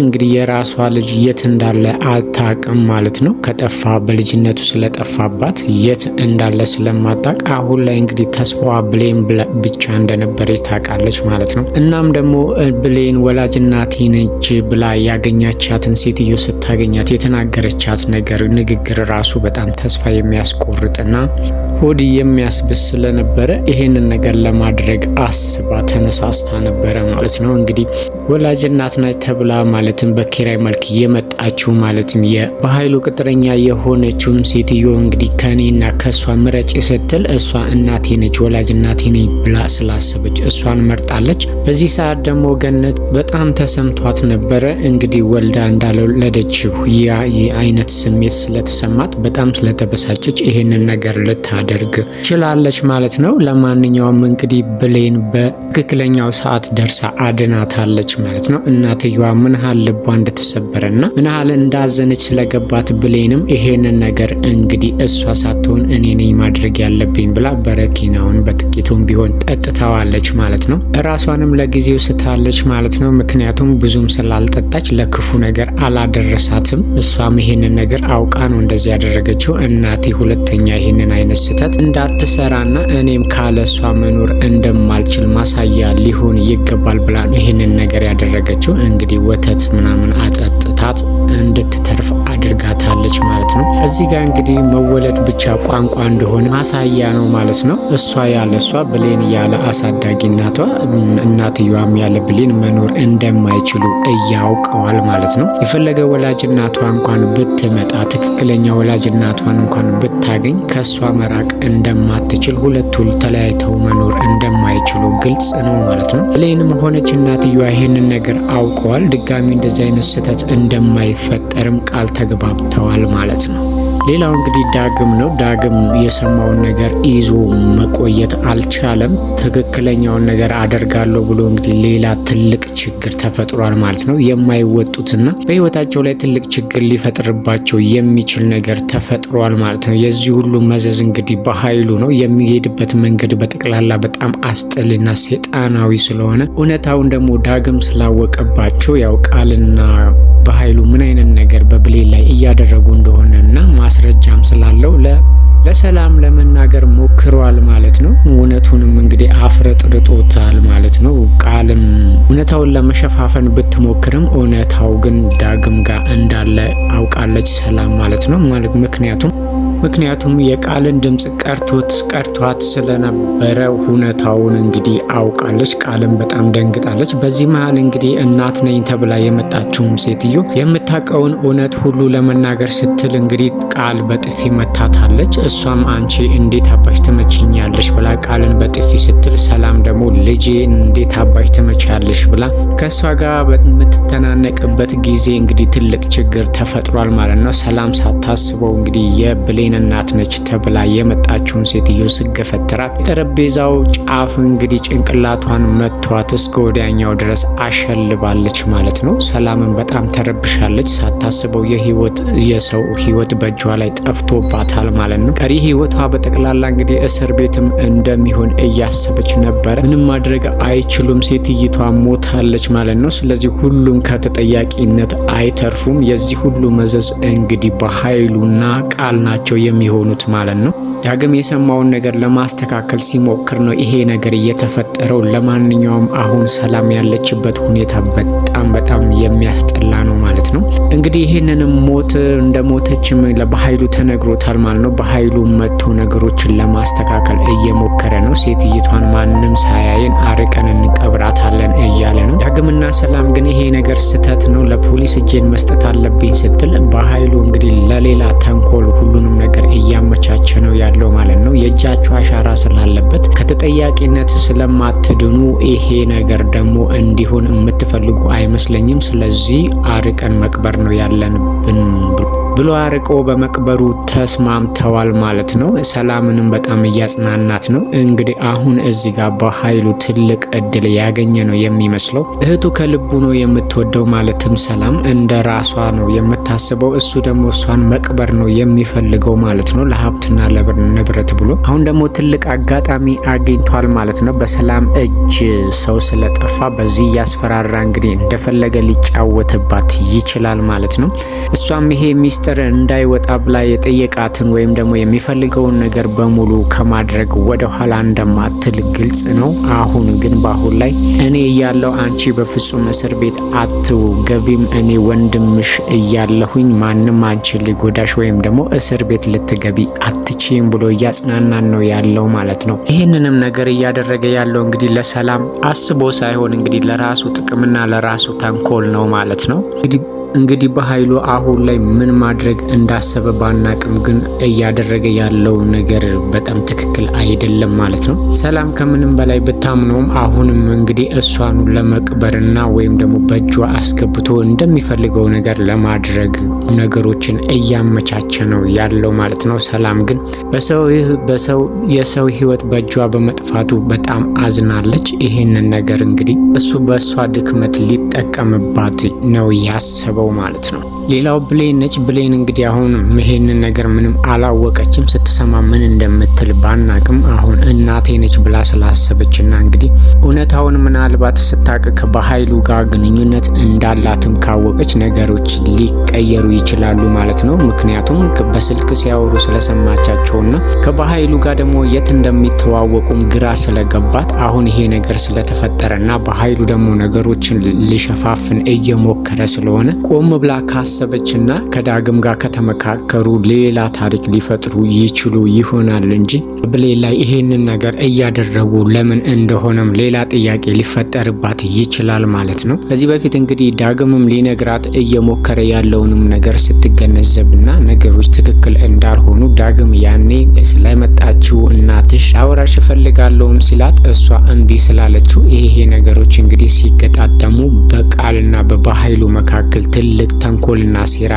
እንግዲህ የራሷ ልጅ የት እንዳለ አታውቅም ማለት ነው። ከጠፋ በልጅነቱ ስለጠፋባት የት እንዳለ ስለማታውቅ አሁን ላይ እንግዲህ ተስፋዋ ብሌን ብቻ እንደነበረች ታውቃለች ማለት ነው። እናም ደግሞ ብሌን ወላጅ እናቴ ነች ብላ ያገኛቻትን ሴትዮ ስታገኛት የተናገረቻት ንግግር ራሱ በጣም ተስፋ የሚያስቆርጥና ሆድ የሚያስብስ ስለነበረ ይሄንን ነገር ለማድረግ አስባ ተነሳስታ ነበረ ማለት ነው። እንግዲህ ወላጅ እናት ናት ተብላ ማለትም በኪራይ መልክ የመጣችው ማለትም በኃይሉ ቅጥረኛ የሆነችውን ሴትዮ እንግዲህ ከኔና ከሷ ምረጪ ስትል እሷ እናቴ ነች ወላጅ እናቴ ነች ብላ ስላሰበች እሷን መርጣለች። በዚህ ሰዓት ደግሞ ገነት በጣም ተሰምቷት ነበረ። እንግዲህ ወልዳ እንዳልወለደችው ያ አይነት ስሜት ስለተሰማት በጣም ስለተበሳጨች ይሄንን ነገር ልታደርግ ችላለች ማለት ነው። ለማንኛውም እንግዲህ ብሌን በትክክለኛው ሰዓት ደርሳ አድናታለች ማለት ነው። እናትየዋ ምን ያህል ልቧ እንደተሰበረና ምን ያህል እንዳዘነች ስለገባት ብሌንም ይሄንን ነገር እንግዲህ እሷ ሳትሆን እኔ ነኝ ማድረግ ያለብኝ ብላ በረኪናውን በጥቂቱም ቢሆን ጠጥታዋለች ማለት ነው። ራሷንም ለጊዜው ስታለች ማለት ነው። ምክንያቱም ብዙም ስላልጠጣች ለክፉ ነገር አላደረሳትም። እሷም ይሄንን ነገር አውቃ ነው እንደዚህ ያደረገችው። እናቴ ሁለተኛ ይሄንን አይነት ስህተት እንዳትሰራና እኔም ካለ እሷ መኖር እንደማልችል ማሳያ ሊሆን ይገባል ብላ ይሄንን ነገር ያደረገችው። እንግዲህ ወተት ምናምን አጠጥታት እንድትተርፍ አድርጋታለች ማለት ነው። እዚህ ጋር እንግዲህ መወለድ ብቻ ቋንቋ እንደሆነ ማሳያ ነው ማለት ነው። እሷ ያለ እሷ ብሌን ያለ አሳዳጊ እናትየዋም ያለ ብሌን መኖር እንደማይችሉ እያውቀዋል ማለት ነው። የፈለገ ወላጅ እናቷ እንኳን ብትመጣ ትክክለኛ ወላጅ እናቷን እንኳን ብታገኝ ከሷ መራቅ እንደማትችል ሁለቱ ተለያይተው መኖር እንደማይችሉ ግልጽ ነው ማለት ነው። ብሌንም ሆነች እናትየዋ ይሄንን ነገር አውቀዋል። ድጋሚ እንደዚህ አይነት ስህተት እንደማይፈጠርም ቃል ተግባብተዋል ማለት ነው። ሌላው እንግዲህ ዳግም ነው። ዳግም የሰማውን ነገር ይዞ መቆየት አልቻለም። ትክክለኛውን ነገር አደርጋለሁ ብሎ እንግዲህ ሌላ ትልቅ ችግር ተፈጥሯል ማለት ነው። የማይወጡትና በህይወታቸው ላይ ትልቅ ችግር ሊፈጥርባቸው የሚችል ነገር ተፈጥሯል ማለት ነው። የዚህ ሁሉ መዘዝ እንግዲህ በኃይሉ ነው። የሚሄድበት መንገድ በጠቅላላ በጣም አስጠልና ሰይጣናዊ ስለሆነ እውነታውን ደግሞ ዳግም ስላወቀባቸው ያው ቃልና በኃይሉ ምን አይነት ነገር በብሌን ላይ እያደረጉ እንደሆነና ማስረጃም ስላለው ለሰላም ለመናገር ሞክሯል ማለት ነው። እውነቱንም እንግዲህ አፍረጥርጦታል ማለት ነው። ቃልም እውነታውን ለመሸፋፈን ብትሞክርም እውነታው ግን ዳግም ጋር እንዳለ አውቃለች ሰላም ማለት ነው። ምክንያቱም የቃልን ድምጽ ቀርቷት ስለነበረ እውነታውን እንግዲህ አውቃለች። ቃልም በጣም ደንግጣለች። በዚህ መሀል እንግዲህ እናት ነኝ ተብላ የመጣችውም ሴትዮ የምታውቀውን እውነት ሁሉ ለመናገር ስትል እንግዲህ ቃል በጥፊ መታታለች። እሷም አንቺ እንዴት አባሽ ትመችኛለሽ ብላ ቃልን በጥፊ ስትል ሰላም ደግሞ ልጄ እንዴት አባሽ ትመቻለሽ ብላ ከእሷ ጋር በምትተናነቅበት ጊዜ እንግዲህ ትልቅ ችግር ተፈጥሯል ማለት ነው። ሰላም ሳታስበው እንግዲህ የብሌን እናት ነች ተብላ የመጣችውን ሴትዮ ስገፈትራት ጠረጴዛው ጫፍ እንግዲህ ጭንቅላቷን መቷት እስከ ወዲያኛው ድረስ አሸልባለች ማለት ነው። ሰላምን በጣም ተረብሻለች። ሳታስበው የሰው ህይወት በእጇ ላይ ጠፍቶባታል ማለት ነው። ቀሪ ህይወቷ በጠቅላላ እንግዲህ እስር ቤትም እንደሚሆን እያሰበች ነበረ። ምንም ማድረግ አይችሉም። ሴትይቷ ሞታለች ማለት ነው። ስለዚህ ሁሉም ከተጠያቂነት አይተርፉም። የዚህ ሁሉ መዘዝ እንግዲህ በኃይሉና ቃል ናቸው የሚሆኑት ማለት ነው። ዳግም የሰማውን ነገር ለማስተካከል ሲሞክር ነው ይሄ ነገር እየተፈጠረው። ለማንኛውም አሁን ሰላም ያለችበት ሁኔታ በጣም የሚያስጠላ ነው ማለት ነው። እንግዲህ ይሄንንም ሞት እንደሞተችም ለበኃይሉ ተነግሮታል ማለት ነው። በኃይሉ መጥቶ ነገሮችን ለማስተካከል እየሞከረ ነው። ሴትይቷን ማንም ሳያየን አርቀን እንቀብራታለን እያለ ነው። ዳግምና ሰላም ግን ይሄ ነገር ስህተት ነው፣ ለፖሊስ እጄን መስጠት አለብኝ ስትል በኃይሉ እንግዲህ ለሌላ ተንኮል ሁሉንም ነገር እያመቻቸ ነው ያለው ማለት ነው። የእጃቸው አሻራ ስላለበት ከተጠያቂነት ስለማትድኑ ይሄ ነገር ደግሞ እንዲሆን የምትፈልጉ አይመስለኝም። ስለዚህ አርቀን መቅበር ነው ያለንብን ብሎ አርቆ በመቅበሩ ተስማምተዋል ማለት ነው። ሰላምንም በጣም እያጽናናት ነው። እንግዲህ አሁን እዚህ ጋር በኃይሉ ትልቅ እድል ያገኘ ነው የሚመስለው። እህቱ ከልቡ ነው የምትወደው፣ ማለትም ሰላም እንደ ራሷ ነው የምታስበው። እሱ ደግሞ እሷን መቅበር ነው የሚፈልገው ማለት ነው፣ ለሀብትና ለንብረት ብሎ። አሁን ደግሞ ትልቅ አጋጣሚ አግኝቷል ማለት ነው። በሰላም እጅ ሰው ስለጠፋ በዚህ እያስፈራራ እንግዲህ እንደፈለገ ሊጫወትባት ይችላል ማለት ነው። እሷም ይሄ ሚስጥር እንዳይወጣ ብላ የጠየቃትን ወይም ደግሞ የሚፈልገውን ነገር በሙሉ ከማድረግ ወደ ኋላ እንደማትል ግልጽ ነው። አሁን ግን በአሁን ላይ እኔ እያለው አንቺ በፍጹም እስር ቤት አትገቢም፣ እኔ ወንድምሽ እያለሁኝ ማንም አንቺ ሊጎዳሽ ወይም ደግሞ እስር ቤት ልትገቢ አትችይም ብሎ እያጽናናን ነው ያለው ማለት ነው። ይህንንም ነገር እያደረገ ያለው እንግዲህ ለሰላም አስቦ ሳይሆን እንግዲህ ለራሱ ጥቅምና ለራሱ ተንኮል ነው ማለት ነው። እንግዲህ በኃይሉ አሁን ላይ ምን ማድረግ እንዳሰበ ባናቅም ግን እያደረገ ያለው ነገር በጣም ትክክል አይደለም ማለት ነው። ሰላም ከምንም በላይ ብታምነውም አሁንም እንግዲህ እሷኑ ለመቅበርና ወይም ደግሞ በእጇ አስገብቶ እንደሚፈልገው ነገር ለማድረግ ነገሮችን እያመቻቸ ነው ያለው ማለት ነው። ሰላም ግን የሰው ሕይወት በእጇ በመጥፋቱ በጣም አዝናለች። ይሄንን ነገር እንግዲህ እሱ በእሷ ድክመት ሊጠቀምባት ነው ያሰበው ማለት ነው። ሌላው ብሌን ነች። ብሌን እንግዲህ አሁን ይሄንን ነገር ምንም አላወቀችም። ስትሰማ ምን እንደምትል ባናቅም አሁን እናቴ ነች ብላ ስላሰበችና እንግዲህ እውነታውን ምናልባት ስታቅ በኃይሉ ጋር ግንኙነት እንዳላትም ካወቀች ነገሮች ሊቀየሩ ይችላሉ ማለት ነው። ምክንያቱም በስልክ ሲያወሩ ስለሰማቻቸውና ከበኃይሉ ጋር ደግሞ የት እንደሚተዋወቁም ግራ ስለገባት አሁን ይሄ ነገር ስለተፈጠረና በኃይሉ ደግሞ ነገሮችን ሊሸፋፍን እየሞከረ ስለሆነ ቆም ብላ ካሰበችና ከዳግም ጋር ከተመካከሩ ሌላ ታሪክ ሊፈጥሩ ይችሉ ይሆናል እንጂ ብሌን ላይ ይሄንን ነገር እያደረጉ ለምን እንደሆነም ሌላ ጥያቄ ሊፈጠርባት ይችላል ማለት ነው። ከዚህ በፊት እንግዲህ ዳግምም ሊነግራት እየሞከረ ያለውንም ነገር ስትገነዘብና ነገሮች ትክክል እንዳልሆኑ ዳግም ያኔ ስለመጣችው እናትሽ አወራሽ እፈልጋለሁም ሲላት እሷ እምቢ ስላለችው ይሄ ነገሮች እንግዲህ ሲገጣጠሙ በቃልና በኃይሉ መካከል ትልቅ ተንኮልና ሴራ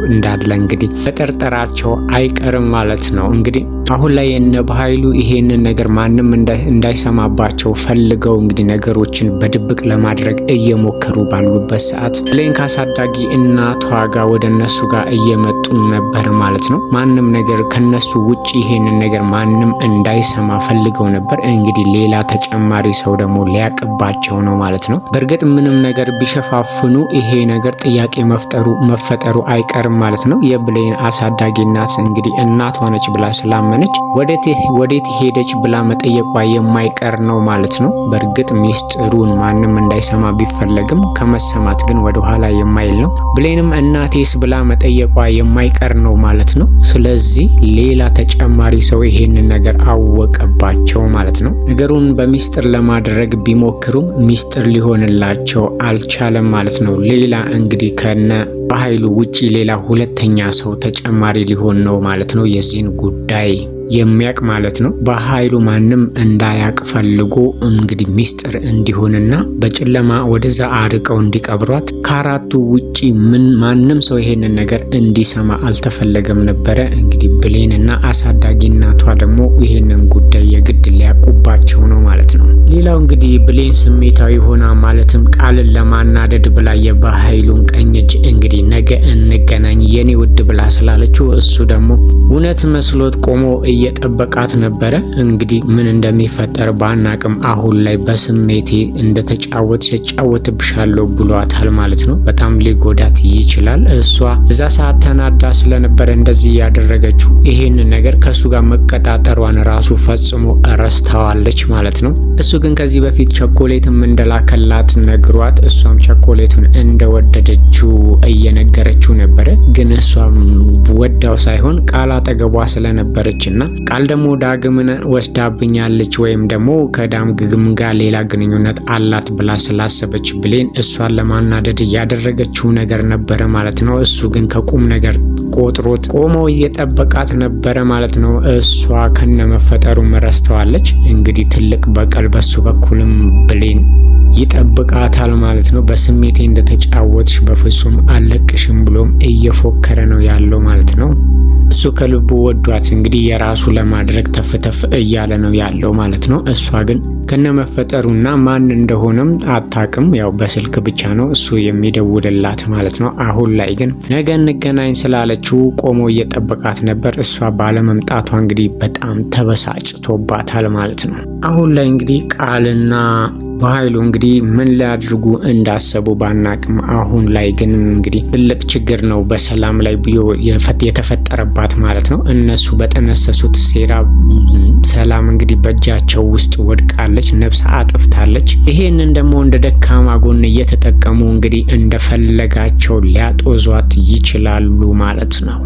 እንዳለ እንግዲህ በጠርጠራቸው አይቀርም ማለት ነው። እንግዲህ አሁን ላይ እነ በኃይሉ ይሄንን ነገር ማንም እንዳይሰማባቸው ፈልገው እንግዲህ ነገሮችን በድብቅ ለማድረግ እየሞከሩ ባሉበት ሰዓት ብሌን ካሳዳጊ እናቷ ጋር ወደ እነሱ ጋር እየመጡ ነበር ማለት ነው። ማንም ነገር ከነሱ ውጪ ይሄንን ነገር ማንም እንዳይሰማ ፈልገው ነበር። እንግዲህ ሌላ ተጨማሪ ሰው ደግሞ ሊያቅባቸው ነው ማለት ነው። በእርግጥ ምንም ነገር ቢሸፋፍኑ ይሄ ነገር ጥያቄ መፈጠሩ አይቀርም ማለት ነው። የብሌን አሳዳጊ እናት እንግዲህ እናቷ ነች ብላ ስላመነች ወዴት ሄደች ብላ መጠየቋ የማይቀር ነው ማለት ነው። በእርግጥ ሚስጥሩን ማንም እንዳይሰማ ቢፈለግም ከመሰማት ግን ወደ ኋላ የማይል ነው። ብሌንም እናቴስ ብላ መጠየቋ የማይቀር ነው ማለት ነው። ስለዚህ ሌላ ተጨማሪ ሰው ይሄንን ነገር አወቀባቸው ማለት ነው። ነገሩን በሚስጥር ለማድረግ ቢሞክሩም ሚስጥር ሊሆንላቸው አልቻለም ማለት ነው። ሌላ እንግዲህ ከነ በኃይሉ ውጪ ሌላ ሁለተኛ ሰው ተጨማሪ ሊሆን ነው ማለት ነው የዚህን ጉዳይ የሚያቅ ማለት ነው። በኃይሉ ማንም እንዳያቅ ፈልጎ እንግዲህ ሚስጥር እንዲሆንና በጨለማ ወደዛ አርቀው እንዲቀብሯት ከአራቱ ውጪ ማንም ሰው ይሄንን ነገር እንዲሰማ አልተፈለገም ነበረ። እንግዲህ ብሌንና አሳዳጊ እናቷ ደግሞ ይሄንን ጉዳይ የግድ ሊያውቁባቸው ነው ማለት ነው። ሌላው እንግዲህ ብሌን ስሜታዊ ሆና ማለትም ቃልን ለማናደድ ብላ የበኃይሉን ቀኝ እጅ እንግዲህ ነገ እንገናኝ የኔ ውድ ብላ ስላለችው እሱ ደግሞ እውነት መስሎት ቆሞ እየጠበቃት ነበረ። እንግዲህ ምን እንደሚፈጠር ባናቅም አሁን ላይ በስሜቴ እጫወትብሻለሁ ብሏታል ማለት ነው። በጣም ሊጎዳት ይችላል። እሷ እዛ ሰዓት ተናዳ ስለነበረ እንደዚህ ያደረገችው ይሄንን ነገር ከሱ ጋር መቀጣጠሯን ራሱ ፈጽሞ ረስተዋለች ማለት ነው። እሱ ግን ከዚህ በፊት ቸኮሌትም እንደላከላት ነግሯት እሷም ቸኮሌቱን እንደወደደችው እየነገረችው ነበረ። ግን እሷም ወዳው ሳይሆን ቃል አጠገቧ ስለነበረችና ቃል ደግሞ ዳግምን ወስዳብኛለች ወይም ደግሞ ከዳግም ጋር ሌላ ግንኙነት አላት ብላ ስላሰበች ብሌን እሷን ለማናደድ ያደረገችው ነገር ነበረ ማለት ነው። እሱ ግን ከቁም ነገር ቆጥሮት ቆሞ እየጠበቃት ነበረ ማለት ነው። እሷ ከነመፈጠሩ ረስተዋለች። እንግዲህ ትልቅ በቀል በሱ በኩልም ብሌን ይጠብቃታል ማለት ነው። በስሜቴ እንደተጫወትሽ በፍጹም አልለቅሽም ብሎም እየፎከረ ነው ያለው ማለት ነው። እሱ ከልቡ ወዷት እንግዲህ የራሱ ለማድረግ ተፍተፍ እያለ ነው ያለው ማለት ነው። እሷ ግን ከነመፈጠሩና ማን እንደሆነም አታቅም። ያው በስልክ ብቻ ነው እሱ የሚደውልላት ማለት ነው። አሁን ላይ ግን ነገ እንገናኝ ስላለችው ቆሞ እየጠበቃት ነበር። እሷ ባለመምጣቷ እንግዲህ በጣም ተበሳጭቶባታል ማለት ነው። አሁን ላይ እንግዲህ ቃልና በኃይሉ እንግዲህ ምን ሊያድርጉ እንዳሰቡ ባናቅም አሁን ላይ ግን እንግዲህ ትልቅ ችግር ነው በሰላም ላይ የተፈጠረባት ማለት ነው። እነሱ በጠነሰሱት ሴራ ሰላም እንግዲህ በእጃቸው ውስጥ ወድቃለች፣ ነፍስ አጥፍታለች። ይሄንን ደግሞ እንደ ደካማ ጎን እየተጠቀሙ እንግዲህ እንደፈለጋቸው ሊያጦዟት ይችላሉ ማለት ነው።